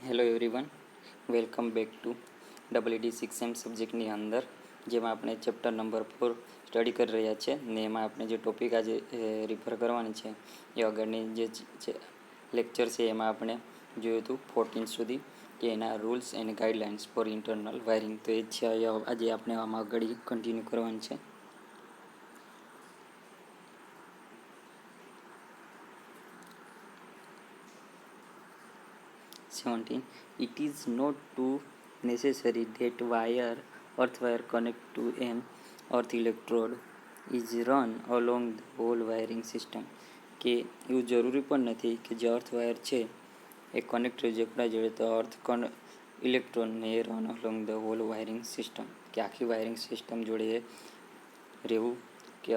Hello everyone, welcome back to ED 6M સબ્જેક્ટની અંદર જેમાં આપણે ચેપ્ટર નંબર 4 સ્ટડી કરી રહ્યા છે ને એમાં આપણે જે ટોપિક આજે રિફર કરવાની છે એ આગળની જે લેક્ચર છે એમાં આપણે જોયું હતું 14 સુધી કે એના rules and guidelines for internal wiring. તો એ છે આજે આપણે આમાં આગળ કન્ટિન્યુ કરવાની છે. 17. It is not too necessary that earth wire connect to an earth electrode is run along the whole wiring system. કે એવું જરૂરી પણ નથી કે જે અર્થ વાયર છે એ કનેક્ટ જોડા જોડે તો અર્થ ઇલેક્ટ્રોનને run along the whole wiring system, કે આખી વાયરિંગ સિસ્ટમ જોડે રહેવું કે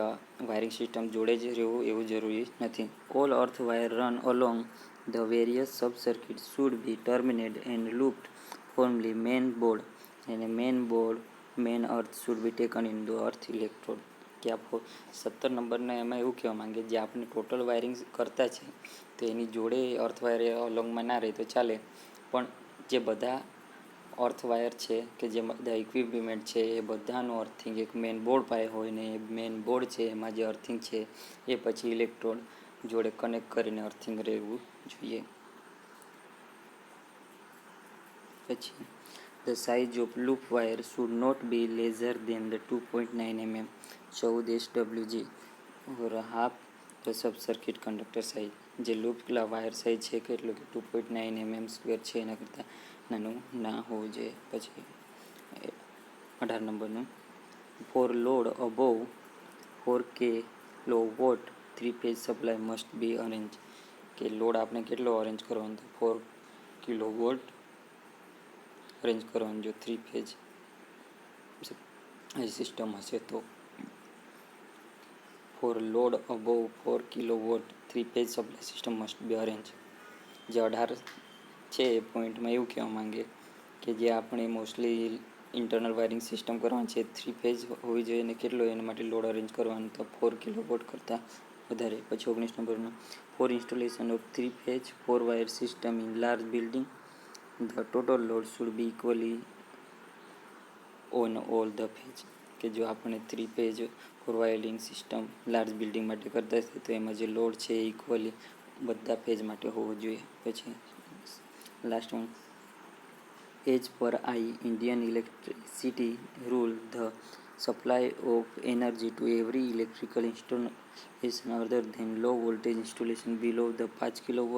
વાયરિંગ સિસ્ટમ જોડે જ રહેવું એવું જરૂરી નથી. All earth wire run along the various sub-circuits should be terminated and looped firmly main board, and main earth should be taken into earth electrode. કે આ 17 નંબરના એમાં એવું કહેવા માંગે જે આપણે ટોટલ વાયરિંગ કરતા છે તો એની જોડે અર્થ વાયર અલોંગમાં ના રહે તો ચાલે, પણ જે બધા અર્થ વાયર છે કે જે બધા ઇક્વિપમેન્ટ છે એ બધાનું અર્થિંગ એક મેઇન બોર્ડ પાસે હોય ને એ મેઇન બોર્ડ છે એમાં જે અર્થિંગ છે એ પછી ઇલેક્ટ્રોડ જોડે કનેક્ટ કરીને અર્થિંગ રહેવું જોઈએ. પછી the size of loop wire should not be lesser than the 2.9 mm 14 SWG or half the sub-circuit conductor size. જે લૂપ વાયર સાઇઝ છે કેટલું કે 2.9 mm સ્ક્વેર છે એના કરતાં નાનું ના હોવું જોઈએ. પછી 18 નંબરનું for load above 4 kW 3-phase supply must be arrange. કે લોડ આપણે કેટલો અરેન્જ કરવાનો તો 4 kW અરેન્જ કરવાનું જો 3-phase સિસ્ટમ હશે તો. For load above 4 kW 3-phase supply system must be arrange. જે 18 છે એ પોઈન્ટમાં એવું કહેવા માંગે કે જે આપણે મોસ્ટલી ઇન્ટરનલ વાયરિંગ સિસ્ટમ કરવાની છે 3-phase હોવી જોઈએ અને કેટલો એના માટે લોડ અરેન્જ કરવાનો તો 4 kW કરતાં વધારે. પછી 19 નંબરનું for installation of 3-phase 4-wire system in large building the total load should be equally on all the phase. કે જો આપણે 3-phase 4-wiring system large building માટે કરતા હશે તો એમાં જે લોડ છે એ ઇક્વલી બધા ફેઝ માટે હોવો જોઈએ. પછી last one as per Indian electricity rule the supply of energy to every electrical installation other than low voltage installation below the 5 kW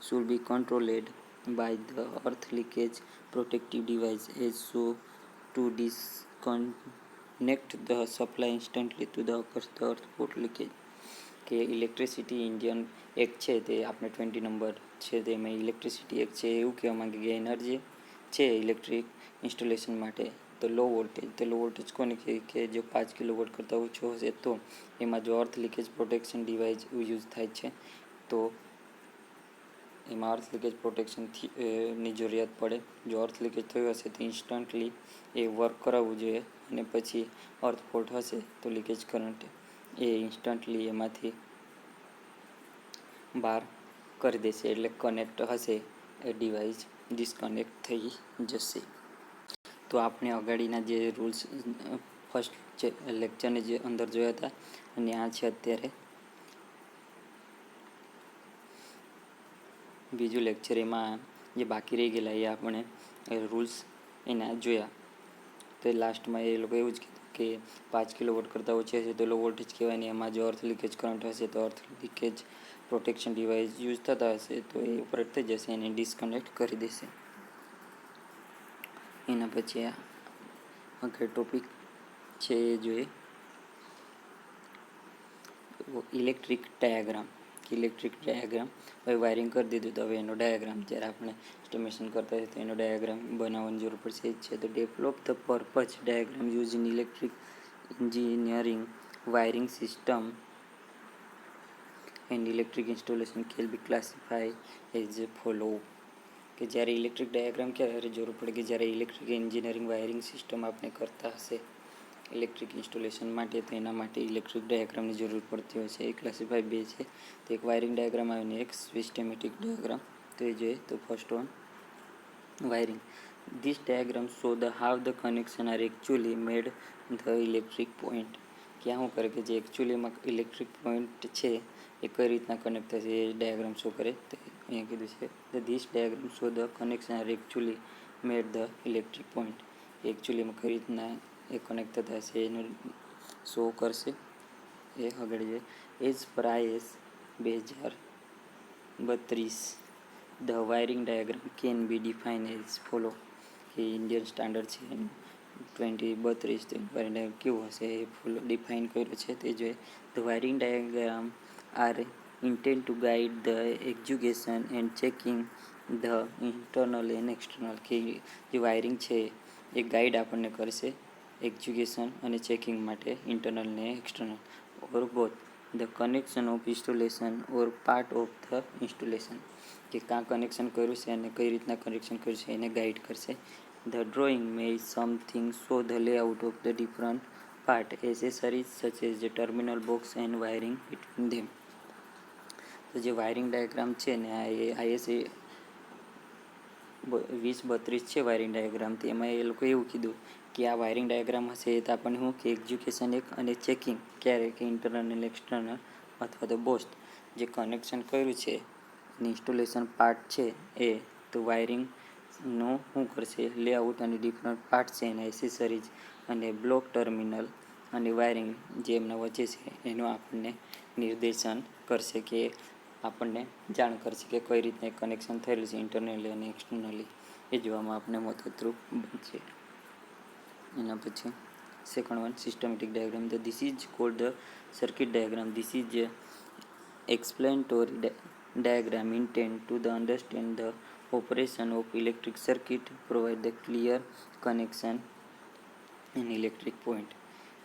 should be controlled by the earth leakage protective device as so to disconnect the supply instantly to the earth port leakage. કે electricity Indian act છે તે આપણે 20 number છે તેમાં electricity act છે એવું કહેવા માંગે કે એનર્જી છે ઇલેક્ટ્રિક ઇન્સ્ટોલેશન માટે તો લો વોલ્ટેજ કોને કહે કે જો 5 kW કરતાં ઓછો હશે તો એમાં જો અર્થ લીકેજ પ્રોટેક્શન ડિવાઇસ યુઝ થાય છે તો એમાં અર્થ લીકેજ પ્રોટેક્શનની જરૂરિયાત પડે. જો અર્થ લીકેજ થયું હશે તો ઇન્સ્ટન્ટલી એ વર્ક કરાવવું જોઈએ અને પછી અર્થ ફોલ્ટ હશે તો લીકેજ કરંટ એ ઇન્સ્ટન્ટલી એમાંથી બહાર કરી દેશે એટલે કનેક્ટ હશે એ ડિવાઇસ ડિસ્કનેક્ટ થઈ જશે. તો આપણે અગાડીના જે રૂલ્સ ફર્સ્ટ લેક્ચરની જે અંદર જોયા હતા અને આ છે અત્યારે બીજું લેક્ચર, એમાં જે બાકી રહી ગયેલા એ આપણે રૂલ્સ એના જોયા. તો લાસ્ટમાં એ લોકો એવું જ કીધું કે 5 kW કરતાં ઓછી હશે તો લો વોલ્ટેજ કહેવાય ને એમાં જો અર્થ લીકેજ કરંટ હશે તો અર્થ લીકેજ પ્રોટેક્શન ડિવાઇસ યુઝ થતા હશે તો એ ઓપરેટ થઈ જશે અને ડિસ્કનેક્ટ કરી દેશે. એના પછી આગળ ટોપિક છે એ જોઈએ ઇલેક્ટ્રિક ડાયાગ્રામ. હવે વાયરિંગ કરી દીધું તો હવે એનો ડાયાગ્રામ જ્યારે આપણે એસ્ટિમેશન કરતા હોય તો એનો ડાયાગ્રામ બનાવવાની જરૂર પડશે જ છે. તો develop the purpose diagram use in electric engineering wiring system and electric installation can be classified as follow. કે જ્યારે ઇલેક્ટ્રિક ડાયાગ્રામ ક્યારે જરૂર પડે કે જ્યારે ઇલેક્ટ્રિક એન્જિનિયરિંગ વાયરિંગ સિસ્ટમ આપણે કરતા હશે ઇલેક્ટ્રિક ઇન્સ્ટોલેશન માટે તો એના માટે ઇલેક્ટ્રિક ડાયાગ્રામની જરૂર પડતી હોય છે. એ ક્લાસિફાઈ બે છે તો એક વાયરિંગ ડાયાગ્રામ આવે ને એક સિસ્ટેમેટિક ડાયાગ્રામ. તો એ જોઈએ તો first one wiring. This diagram show the how the connection are actually made the electric point. કે શું કરે કે જે એકચ્યુઅલીમાં ઇલેક્ટ્રિક પોઈન્ટ છે એ કઈ રીતના કનેક્ટ થશે એ ડાયાગ્રામ શો કરે. તો અહીંયા કીધું છે this diagram show the connection are actually made the electric point. એકચ્યુઅલીમાં કઈ રીતના એ કનેક્ટ થતા હશે એનું શો કરશે એ આગળ જોઈએ. As per IS 2032 the wiring diagram can be define as follow. કે ઇન્ડિયન સ્ટાન્ડર્ડ છે એનું 2032 વાયરિંગ ડાયાગ્રામ કેવું હશે એ ફોલો ડિફાઇન કર્યું છે તે જોઈએ. The wiring diagram are intend to guide the education and checking the internal and external. કે જે વાયરિંગ છે એ ગાઈડ આપણને કરશે એજ્યુકેશન અને ચેકિંગ માટે ઇન્ટરનલ ને external or both. The connection of installation or part of the installation. કે કાં કનેક્શન કર્યું છે અને કઈ રીતના કનેક્શન કર્યું છે એને ગાઈડ કરશે. The drawing may something show the layout of the different part accessories such as the terminal box and wiring between them. તો જે વાયરિંગ ડાયાગ્રામ છે ને આ IS 2032 છે વાયરિંગ ડાયાગ્રામ. તો એમાં એ લોકો એવું કીધું કે આ વાયરિંગ ડાયાગ્રામ હશે તો આપણને શું કે એજ્યુકેશન એક અને ચેકિંગ ક્યારે કે ઇન્ટરનલ અને એક્સટર્નલ અથવા તો બોસ્ટ જે કનેક્શન કર્યું છે અને ઇન્સ્ટોલેશન પાર્ટ છે એ તો વાયરિંગનું શું કરશે લેઆઉટ અને ડિફરન્ટ પાર્ટ છે એના એસેસરીઝ અને બ્લોક ટર્મિનલ અને વાયરિંગ જે એમના વચ્ચે છે એનું આપણને નિર્દેશન કરશે કે આપણને જાણ કરશે કે કઈ રીતના કનેક્શન થયેલું છે ઇન્ટરનલી અને એક્સટર્નલી એ જોવામાં આપણને મદદરૂપ બનશે. એના પછી second one systematic diagram. This is called the circuit diagram. This is explanatory diagram intended to understand the operation of electric circuit, provide the clear connection in electric point.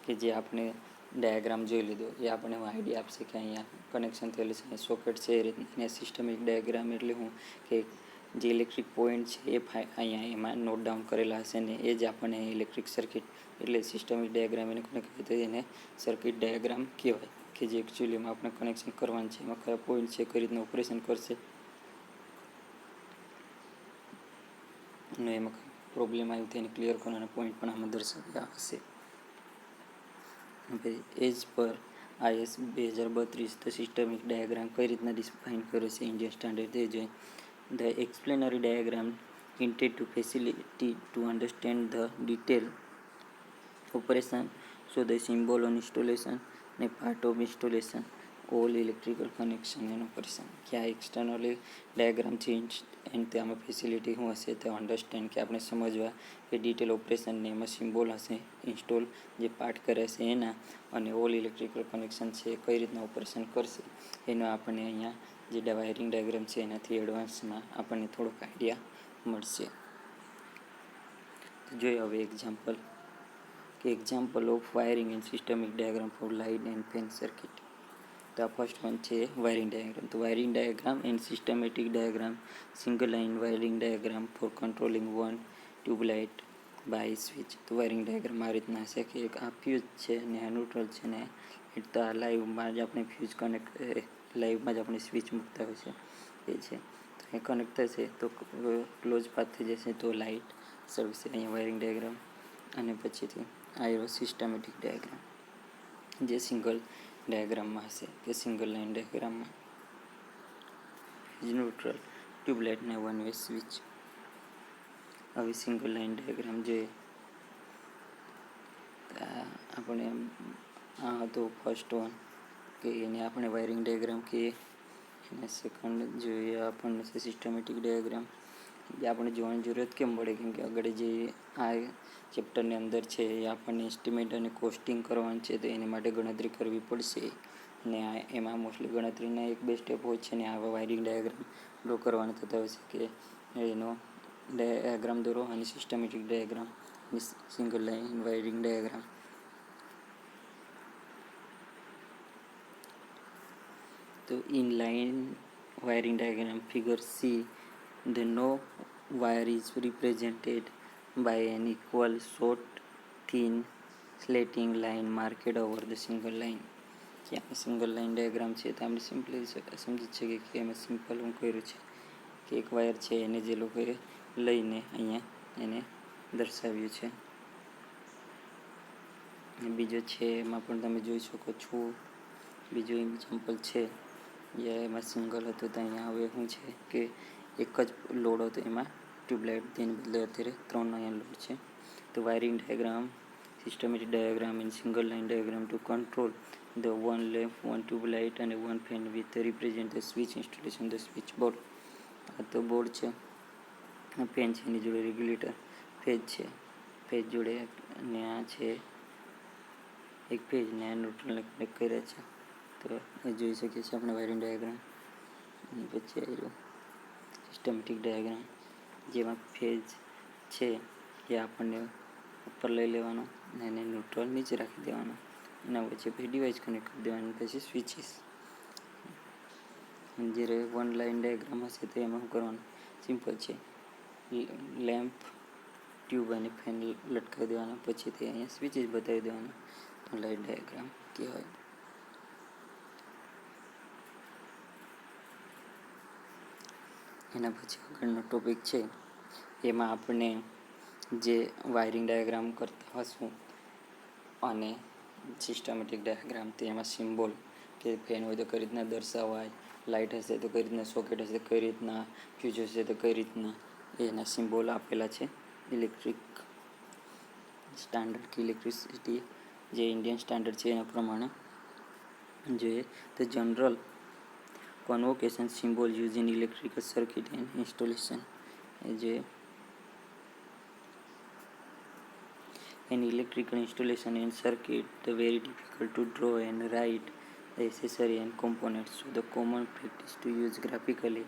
કે જે આપણે ડાયાગ્રામ જોઈ લીધો એ આપણને આઈડિયા આપશે કે અહીંયા connection થયેલું છે સોકેટ છે એ રીતના. સિસ્ટમિક ડાયાગ્રામ એટલે હું કે જે ઇલેક્ટ્રિક પોઈન્ટ છે એ અહીંયા એમાં નોટ ડાઉન કરેલા હશે ને એ જ આપણને ઇલેક્ટ્રિક સર્કિટ એટલે સિસ્ટમિક ડાયાગ્રામ એને કોને કહેવાય તો એને સર્કિટ ડાયાગ્રામ કહેવાય. કે જે એકચ્યુઅલીમાં આપણે કનેક્શન કરવાનું છે એમાં કયા પોઈન્ટ છે કઈ રીતના ઓપરેશન કરશે અને એમાં કઈ પ્રોબ્લેમ આવી તો એને ક્લિયર કરવાના પોઈન્ટ પણ આમાં દર્શાવ્યા હશે. As per IS 2032 the systemic diagram કઈ રીતના ડિફાઇન કર્યો છે ઇન્ડિયન સ્ટાન્ડર્ડ એ જોઈએ. The explanatory diagram intended to facilitate to understand the detailed operation, so the symbol on installation and part of installation, all electrical connection and operation. કે આ externally diagram છે and તેમાં facility શું હશે તે understand કે આપણે સમજવા કે ડિટેલ ઓપરેશન ને એમાં સિમ્બોલ હશે ઇન્સ્ટોલ જે પાર્ટ કરે છે એના અને ઓલ ઇલેક્ટ્રિકલ કનેક્શન છે કઈ રીતના ઓપરેશન કરશે એનો આપણને અહીંયા જે વાયરિંગ ડાયાગ્રામ છે એનાથી એડવાન્સમાં આપણને થોડોક આઈડિયા મળશે. જોઈએ હવે એક્ઝામ્પલ કે example of wiring and systemic diagram for light and fan circuit. તો આ ફર્સ્ટ વન છે વાયરિંગ ડાયાગ્રામ. તો wiring diagram and systematic diagram single line wiring diagram for controlling one tubelight by switch. તો wiring diagram આ રીતના છે કે એક આ ફ્યુઝ છે ને આ ન્યુટ્રલ છે ને તો આ લાઈવમાં જ આપણે ફ્યુઝ કનેક્ટ લાઈવમાં જ આપણે સ્વિચ મૂકતા હોય છે એ છે. તો એ કનેક્ટ થશે તો ક્લોઝ પાથ થઈ જશે તો લાઇટ સર્વિસ. અહીંયા વાયરિંગ ડાયાગ્રામ અને પછીથી આયરો સિસ્ટમેટિક ડાયાગ્રામ જે સિંગલ ડાયાગ્રામમાં હશે કે સિંગલ લાઇન ડાયાગ્રામમાં ન્યુટ્રલ ટ્યુબલાઇટને વન વે સ્વિચ. હવે સિંગલ લાઇન ડાયાગ્રામ જોઈએ આપણે આ હતો ફર્સ્ટ વન કે એને આપણે વાયરિંગ ડાયાગ્રામ કહીએ અને સેકન્ડ જોઈએ આપણને છે સિસ્ટમેટિક ડાયાગ્રામ. એ આપણે જોવાની જરૂરત કેમ પડે કેમ કે આગળ જે આ ચેપ્ટરની અંદર છે એ આપણને એસ્ટિમેટ અને કોસ્ટિંગ કરવાનું છે તો એની માટે ગણતરી કરવી પડશે ને એમાં મોસ્ટલી ગણતરીના એક બે સ્ટેપ હોય છે ને આવા વાયરિંગ ડાયાગ્રામ ડ્રો કરવાના થતા હોય છે કે એનો ડાયાગ્રામ દોરો અને systematic diagram single line wiring diagram. તો in line wiring diagram figure C, the no wire is represented by an equal short thin slanting line marked over the single line. કે આ સિંગલ લાઇન ડાયાગ્રામ છે તો આપણે simply સમજી શકીએ કે એમાં સિમ્પલ હું કર્યું છે કે એક વાયર છે એને જે લોકોએ લઈને અહીંયા એને દર્શાવ્યું છે. બીજો છે એમાં પણ તમે જોઈ શકો છો. બીજો એક્ઝામ્પલ છે એમાં સિંગલ હતું તો અહીંયા હવે શું છે કે એક જ લોડ હતો એમાં ટ્યુબલાઇટ, તેની બદલે અત્યારે 3 અહીંયા લોડ છે. તો wiring diagram, systematic diagram and single line diagram two control the 1 lamp, 1 tube light અને 1 fan with represent the switch installation the switch board. આ તો બોર્ડ છે. ફેન છે, એની જોડે રેગ્યુલેટર, ફેજ છે, ફેજ જોડે અને આ છે એક ફેજ ને આ ન્યુટ્રલને કનેક્ટ કર્યા છે. તો એ જોઈ શકીએ છીએ આપણે વાયરિંગ ડાયાગ્રામ. અને પછી આવ્યું સિસ્ટમેટિક ડાયાગ્રામ, જેમાં ફેજ છે એ આપણને ઉપર લઈ લેવાનો અને એને ન્યુટ્રલ નીચે રાખી દેવાનો. એના પછી ડિવાઇસ કનેક્ટ કરી દેવાનું, પછી સ્વિચીસ. જ્યારે 1 લાઇન ડાયાગ્રામ હશે તો એમાં શું કરવાનું, સિમ્પલ છે. લેમ્પ, ટ્યુબ અને ફેન લટકાવી દેવાના, પછી તે અહીંયા સ્વિચીસ બતાવી દેવાના. લાઇટ ડાયાગ્રામ કહેવાય. એના પછી આગળનો ટોપિક છે એમાં આપણે જે વાયરિંગ ડાયાગ્રામ કરતા હશું અને સિસ્ટમેટિક ડાયાગ્રામ, તે એમાં સિમ્બોલ કે ફેન હોય તો કઈ રીતના દર્શાવાય, લાઇટ હશે તો કઈ રીતના, સોકેટ હશે કઈ રીતના, ફ્યુઝ હશે તો કઈ રીતના, એના સિમ્બોલ આપેલા છે. ઇલેક્ટ્રિક સ્ટાન્ડર્ડ કે ઇલેક્ટ્રિસિટી જે ઇન્ડિયન સ્ટાન્ડર્ડ છે એના પ્રમાણે જોઈએ તો general convocation symbol used in electrical circuit and installation. જે an electrical installation and circuit the very difficult to draw and write the accessory and components, so the common practice to use graphically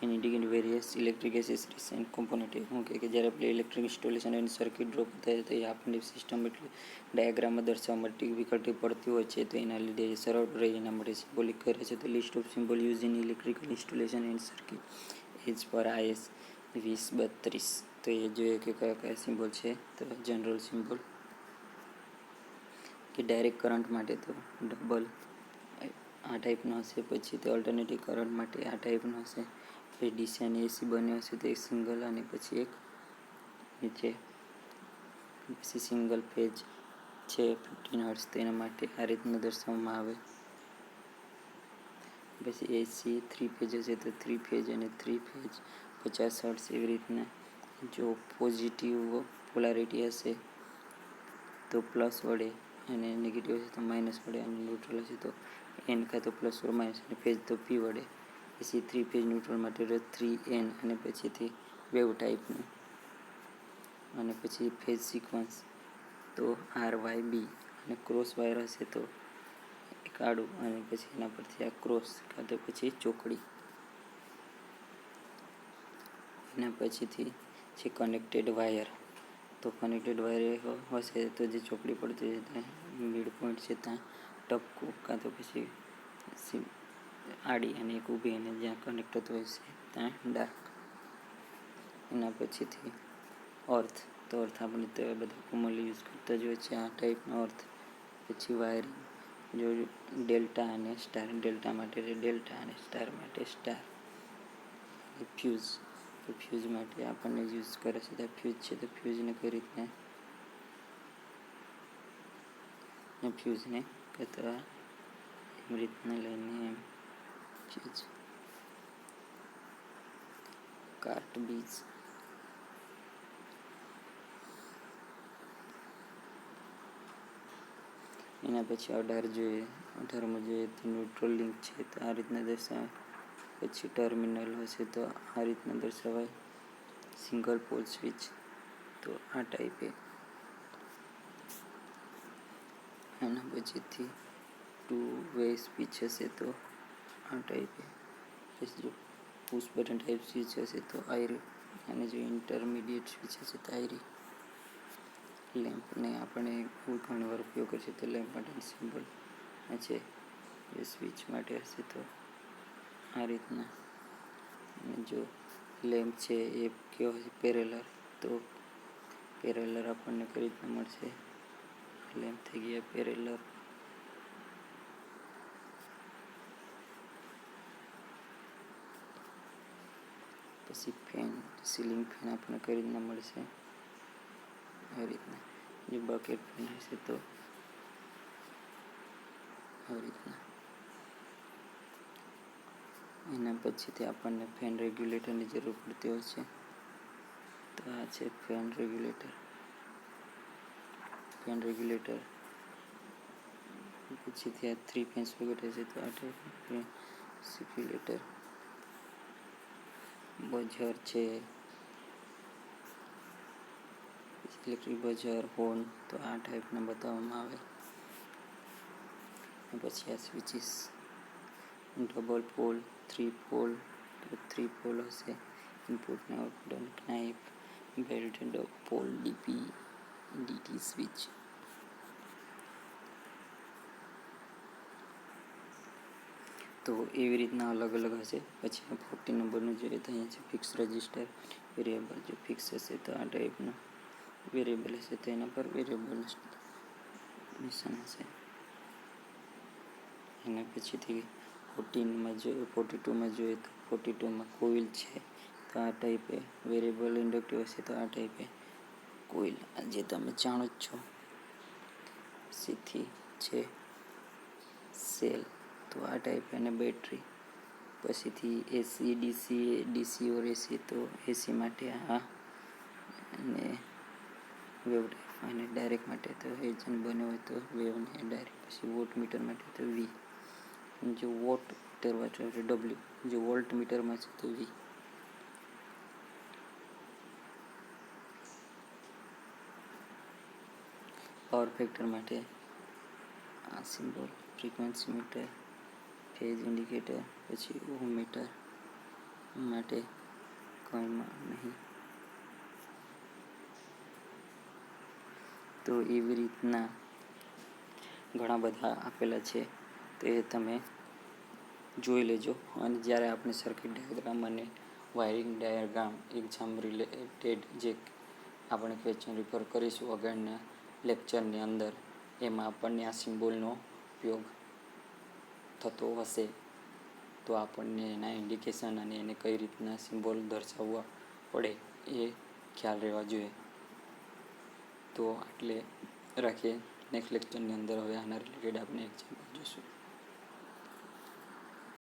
and indicate various electric accessories and component. શું કે જ્યારે આપણે electric installation અને circuit draw કરતા હોય તો એ આપણને system એટલે ડાયાગ્રામમાં દર્શાવવા માટે ડિફિકલ્ટી પડતી હોય છે, તો એના લીધે સરળ રહે એના માટે સિમ્બોલિક કરે છે. તો list of symbol use in electrical installation and circuit as per IS 2032. તો એ જોઈએ કે કયા કયા સિમ્બોલ છે. તો જનરલ સિમ્બોલ કે ડાયરેક્ટ કરંટ માટે તો ડબલ આ ટાઈપનો હશે, પછી તો ઓલ્ટરનેટિવ કરંટ માટે આ ટાઈપનો હશે, પછી ડીસી અને એસી બંને હશે તો એક સિંગલ અને પછી એક નીચે, પછી સિંગલ ફેજ છે 15 હર્ટ્ઝ, તેના માટે આ રીતનું દર્શાવવામાં આવે. પછી એસી 3 ફેજ હશે તો 3 ફેજ અને 3 ફેજ 50 હર્ટ્ઝ, એવી રીતના. જો પોઝિટિવ પોલારિટી હશે તો પ્લસ વડે અને નેગેટિવ હશે તો માઇનસ વડે, અને ન્યુટ્રલ હશે તો એન કાં તો પ્લસ ઓર માઇનસ, અને ફેજ તો પી વડે. પછી 3 ફેજ ન્યુટ્રલ માટે 3N અને પછીથી વેવ ટાઈપનું, અને પછી ફેજ સિક્વન્સ તો RYB, અને ક્રોસ વાયર હશે તો એક આડું અને પછી એના પરથી આ ક્રોસ કાં તો પછી ચોકડી. એના પછીથી છે કનેક્ટેડ વાયર. તો કનેક્ટેડ વાયર હશે તો જે ચોકડી પડતી છે ત્યાં મિડ પોઈન્ટ છે ત્યાં ટપકું કાં તો પછી આડી અને એક ઊભી, અને જ્યાં કનેક્ટ થતું હોય છે ત્યાં ડાર્ક. એના પછીથી અર્થ, તો અર્થ આપણે તો બધા કોમનલી યુઝ કરતા જ હોય છે આ ટાઈપનો અર્થ. પછી વાયરિંગ, જો ડેલ્ટા અને સ્ટાર, ડેલ્ટા માટે ડેલ્ટા અને સ્ટાર માટે સ્ટાર. ફ્યુઝ, તો ફ્યુઝ માટે આપણને યુઝ કરે છે તો ફ્યુઝ છે તો ફ્યુઝને કઈ રીતના ફ્યુઝને કરતા એમ રીતના લઈને એમ ફ્યુઝ. કાર્ટ બીજ, એના પછી 18 જોઈએ. 18માં જોઈએ તો ન્યુટ્રલ લિંક છે તો આ રીતના દર્શાવાય. પછી ટર્મિનલ હશે તો આ રીતના દર્શાવાય. સિંગલ પોલ સ્વિચ તો આ ટાઈપે. એના પછીથી 2 વે સ્વિચ હશે તો આ ટાઈપે. પછી જો પુશ બટન ટાઈપ સ્વિચ હશે તો આયરી, અને જો ઇન્ટરમીડિયેટ સ્વિચ હશે તો આયરી. લેમ્પને આપણે ઘણી વાર ઉપયોગ કરીએ તો લેમ્પ માટેની સિમ્બોલ છે. એ સ્વિચ માટે હશે તો આ રીતના. અને જો લેમ્પ છે એ કેવો હશે પેરેલર, તો પેરેલર આપણને કઈ રીતના મળશે, લેમ્પ થઈ ગયા પેરેલર. પછી ફેન, સીલિંગ ફેન આપણને કઈ રીતના મળશે, આવી રીતના. જે બકેટ ફેન હશે તો આવી રીતના. એના પછીથી આપણને ફેન રેગ્યુલેટરની જરૂર પડતી હોય છે. તો આ છે ફેન રેગ્યુલેટર. પછીથી આ 3 ફેન્સ વગેરે છે. તો આ ટાઈપનું ફેન રેગ્યુલેટર. બઝર છે, ઇલેક્ટ્રિક બઝર, હોર્ન, તો આ ટાઈપના બતાવવામાં આવે. પછી આ સ્વિચીસ, ડબલ પોલ, 3 પોલ, તો 3 પોલ હશે. ઇનપુટ ને output, type, belted pole, DP, DT switch. તો એવી રીતના અલગ અલગ હશે. પછી 14 નંબરનું જોઈએ તો અહીંયા છે ફિક્સ રજિસ્ટર, વેરિયેબલ. જો ફિક્સ હશે તો આ ટાઈપનું, વેરિયેબલ હશે તો એના પર વેરિયેબલ નિશાન હશે. એના પછીથી 42માં જોઈએ તો 42માં કોઇલ છે. તો આ ટાઈપે વેરિયેબલ ઇન્ડક્ટિવ હશે તો આ ટાઈપે કોઇલ, જે તમે જાણો જ છો. પછીથી છે સેલ, તો આ ટાઈપ અને બેટરી. પછીથી એસી, ડીસી ઓર એસી, તો એસી માટે આ, અને વેવ ટાઈપ અને ડાયરેક્ટ માટે તો એજન્ટ બન્યો હોય તો વેવ ને ડાયરેક્ટ. પછી વોટ મીટર માટે તો વી. જો વોટ મીટર વાંચો એટલે ડબલ્યુ, જો વોલ્ટ મીટરમાં છે તો વી. પાવર ફેક્ટર માટે આ symbol, frequency meter, phase indicator. પછી ઓહમ મીટર માટે કંઈમાં નહીં. તો એવી રીતના ઘણા બધા આપેલા છે, તો એ તમે જોઈ લેજો. અને જ્યારે આપણે સર્કિટ ડાયાગ્રામ અને વાયરિંગ ડાયાગ્રામ એક્ઝામ રિલેટેડ જે આપણે ક્વેશ્ચન રિફર કરીશું આગળના લેક્ચરની અંદર, એમાં આપણને આ સિમ્બોલનો ઉપયોગ થતો હશે. તો આપણને એના ઇન્ડિકેશન અને એને કઈ રીતના સિમ્બોલ દર્શાવવા પડે એ ખ્યાલ રહેવા જોઈએ. તો આટલે રાખીએ. નેક્સ્ટ લેક્ચરની અંદર હવે આના રિલેટેડ આપણે એક્ઝામ્પલ જોઈશું.